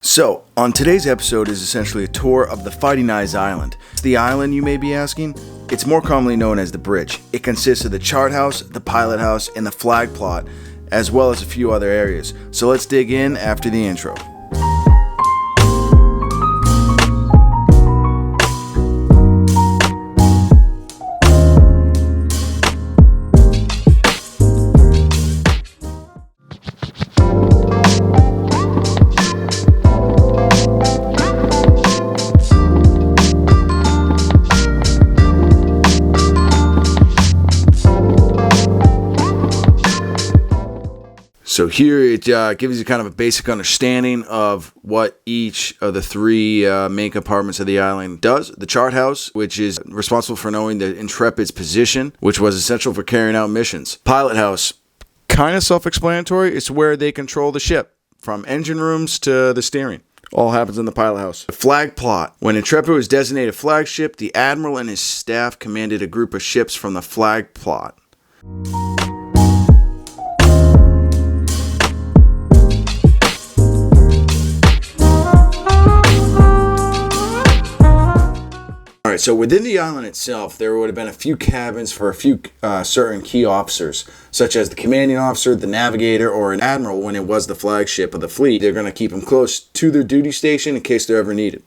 So, on today's episode is essentially a tour of the Fighting Eyes Island. The island, you may be asking? It's more commonly known as the Bridge. It consists of the chart house, the pilot house, and the flag plot, as well as a few other areas. So let's dig in after the intro. So here it gives you kind of a basic understanding of what each of the three main compartments of the island does. The chart house, which is responsible for knowing the Intrepid's position, which was essential for carrying out missions. Pilot house, kind of self-explanatory. It's where they control the ship, from engine rooms to the steering. All happens in the pilot house. The flag plot. When Intrepid was designated flagship, the admiral and his staff commanded a group of ships from the flag plot. Alright, so within the island itself, there would have been a few cabins for a few certain key officers, such as the commanding officer, the navigator, or an admiral when it was the flagship of the fleet. They're going to keep them close to their duty station in case they're ever needed.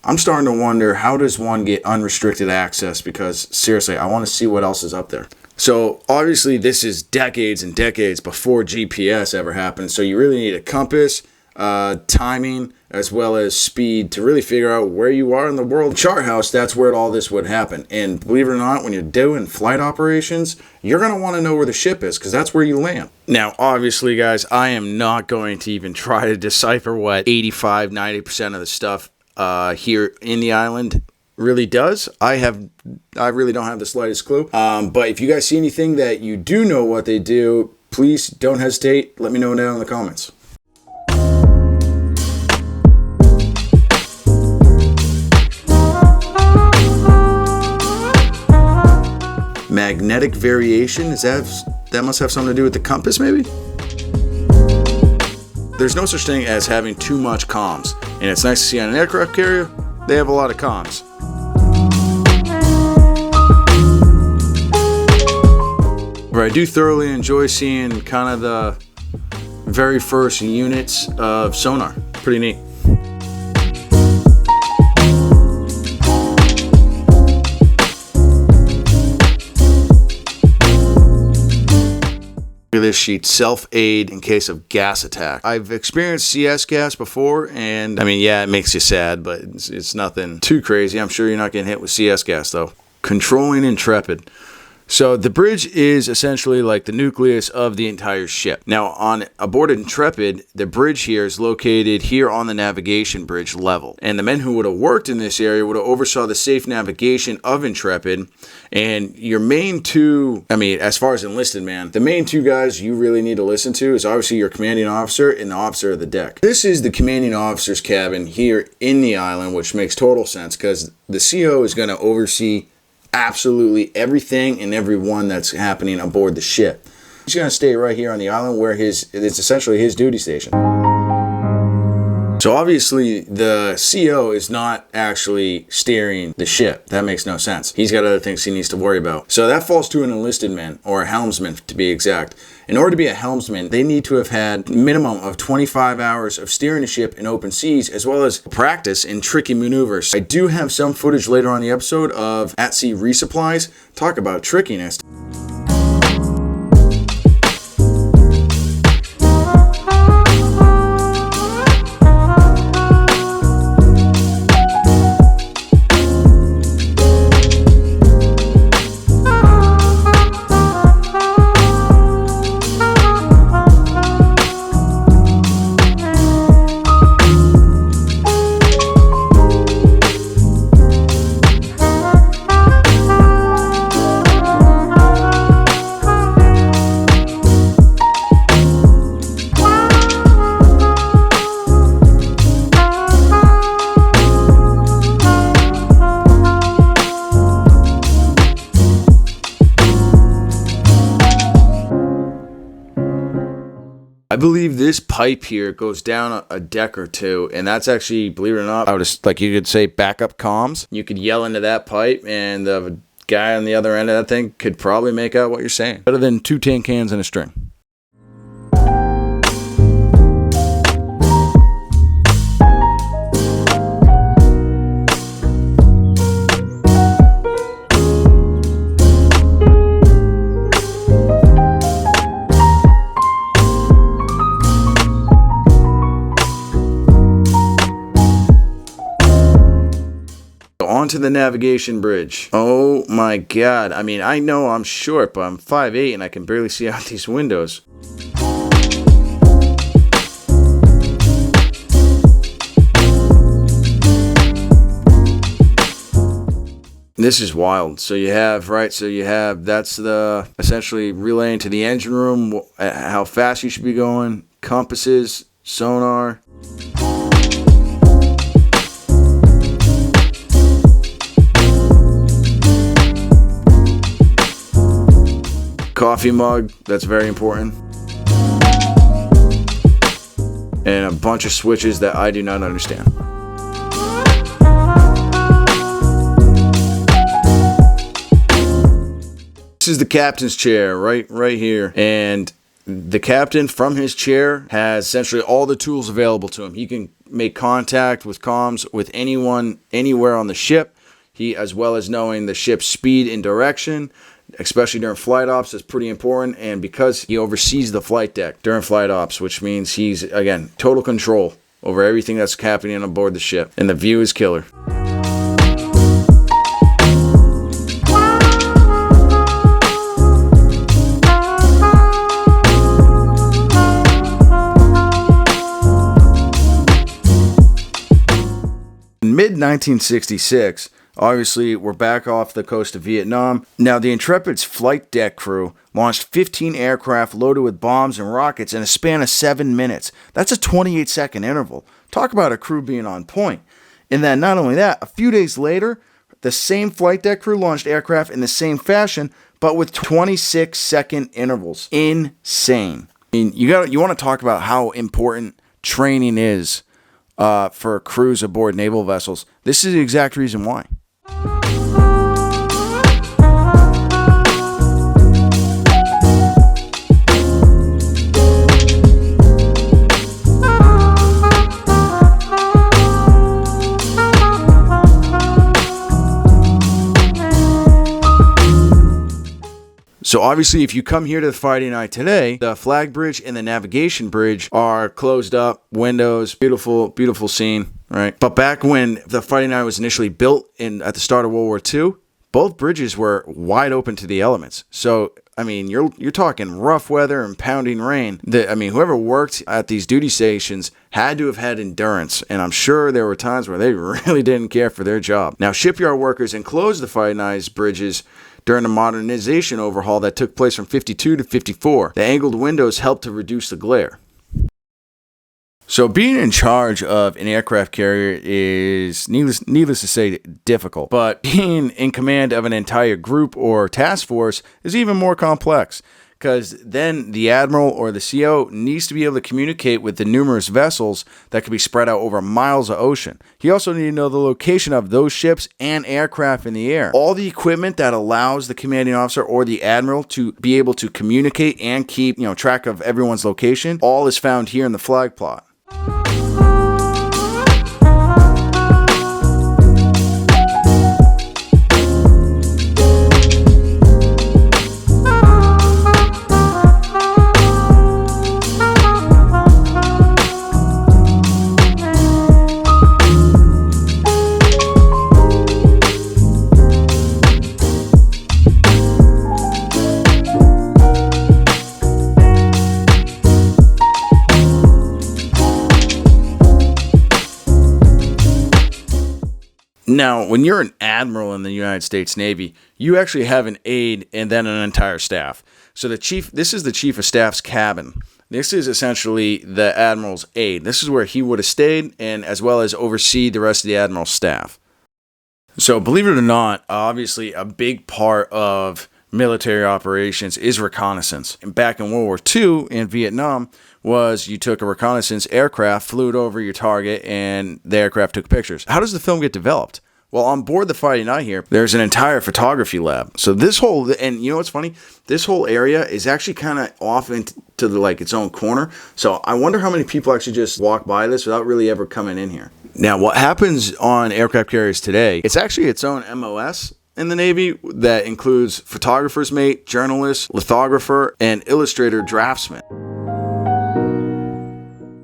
I'm starting to wonder, how does one get unrestricted access? Because seriously, I want to see what else is up there. So obviously this is decades and decades before GPS ever happened. So you really need a compass, timing, as well as speed to really figure out where you are in the world. Chart house, that's where all this would happen. And believe it or not, when you're doing flight operations, you're going to want to know where the ship is because that's where you land. Now, obviously, guys, I am not going to even try to decipher what 85-90% of the stuff here in the island really does. I really don't have the slightest clue. But if you guys see anything that you do know what they do, please don't hesitate. Let me know down in the comments. Magnetic variation, that must have something to do with the compass, maybe? There's no such thing as having too much comms, and it's nice to see on an aircraft carrier, they have a lot of comms. But I do thoroughly enjoy seeing kind of the very first units of sonar. Pretty neat. Look at this sheet, self-aid in case of gas attack. I've experienced CS gas before, and I mean, yeah, it makes you sad, but it's nothing too crazy. I'm sure you're not getting hit with CS gas, though. Controlling Intrepid. So the bridge is essentially like the nucleus of the entire ship. Now, aboard Intrepid, the bridge here is located here on the navigation bridge level. And the men who would have worked in this area would have oversaw the safe navigation of Intrepid. And your main two, as far as enlisted man, the main two guys you really need to listen to is obviously your commanding officer and the officer of the deck. This is the commanding officer's cabin here in the island, which makes total sense because the CO is going to oversee absolutely everything and everyone that's happening aboard the ship. He's going to stay right here on the island where it's essentially his duty station. So obviously the CO is not actually steering the ship. That makes no sense. He's got other things he needs to worry about. So that falls to an enlisted man, or a helmsman to be exact. In order to be a helmsman, they need to have had a minimum of 25 hours of steering a ship in open seas, as well as practice in tricky maneuvers. I do have some footage later on in the episode of at-sea resupplies. Talk about trickiness. believe this pipe here goes down a deck or two, and that's actually, believe it or not, I would like you could say backup comms. You could yell into that pipe, and the guy on the other end of that thing could probably make out what you're saying. Better than 2 tin cans and a string. Onto the navigation bridge. Oh my god. I mean, I know I'm short, but I'm 5'8" and I can barely see out these windows. This is wild. So you have, that's the essentially relaying to the engine room how fast you should be going, compasses, sonar. Coffee mug, that's very important. And a bunch of switches that I do not understand. This is the captain's chair right here. And the captain from his chair has essentially all the tools available to him. He can make contact with comms with anyone, anywhere on the ship. He, as well as knowing the ship's speed and direction, especially during flight ops, is pretty important. And because he oversees the flight deck during flight ops, which means he's, again, total control over everything that's happening on board the ship. And the view is killer. In mid-1966, obviously, we're back off the coast of Vietnam. Now, the Intrepid's flight deck crew launched 15 aircraft loaded with bombs and rockets in a span of 7 minutes. That's a 28-second interval. Talk about a crew being on point. And then, not only that, a few days later, the same flight deck crew launched aircraft in the same fashion, but with 26-second intervals. Insane. I mean, you want to talk about how important training is for crews aboard naval vessels. This is the exact reason why. So obviously, if you come here to the Fighting Eye today, the flag bridge and the navigation bridge are closed up, windows, beautiful, beautiful scene, right? But back when the Fighting Eye was initially built at the start of World War II, both bridges were wide open to the elements. So, I mean, you're talking rough weather and pounding rain. Whoever worked at these duty stations had to have had endurance, and I'm sure there were times where they really didn't care for their job. Now, shipyard workers enclosed the Fighting Eye's bridges during the modernization overhaul that took place from 52 to 54. The angled windows helped to reduce the glare. So being in charge of an aircraft carrier is, needless to say, difficult. But being in command of an entire group or task force is even more complex, because then the admiral or the CO needs to be able to communicate with the numerous vessels that could be spread out over miles of ocean. He also needs to know the location of those ships and aircraft in the air. All the equipment that allows the commanding officer or the admiral to be able to communicate and keep track of everyone's location, all is found here in the flag plot. Now, when you're an admiral in the United States Navy, you actually have an aide and then an entire staff. So this is the chief of staff's cabin. This is essentially the admiral's aide. This is where he would have stayed, and as well as oversee the rest of the admiral's staff. So believe it or not, obviously a big part of military operations is reconnaissance. And back in World War II in Vietnam, was you took a reconnaissance aircraft, flew it over your target, and the aircraft took pictures. How does the film get developed? Well, on board the Fighting Knight here, there's an entire photography lab. So this whole, and you know what's funny? This whole area is actually kind of off into its own corner. So I wonder how many people actually just walk by this without really ever coming in here. Now, what happens on aircraft carriers today, it's actually its own MOS in the Navy that includes photographer's mate, journalist, lithographer, and illustrator draftsman.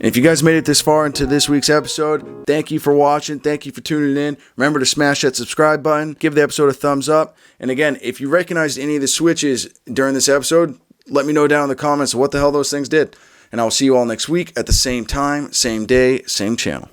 And if you guys made it this far into this week's episode, thank you for watching. Thank you for tuning in. Remember to smash that subscribe button. Give the episode a thumbs up. And again, if you recognized any of the switches during this episode, let me know down in the comments what the hell those things did. And I will see you all next week at the same time, same day, same channel.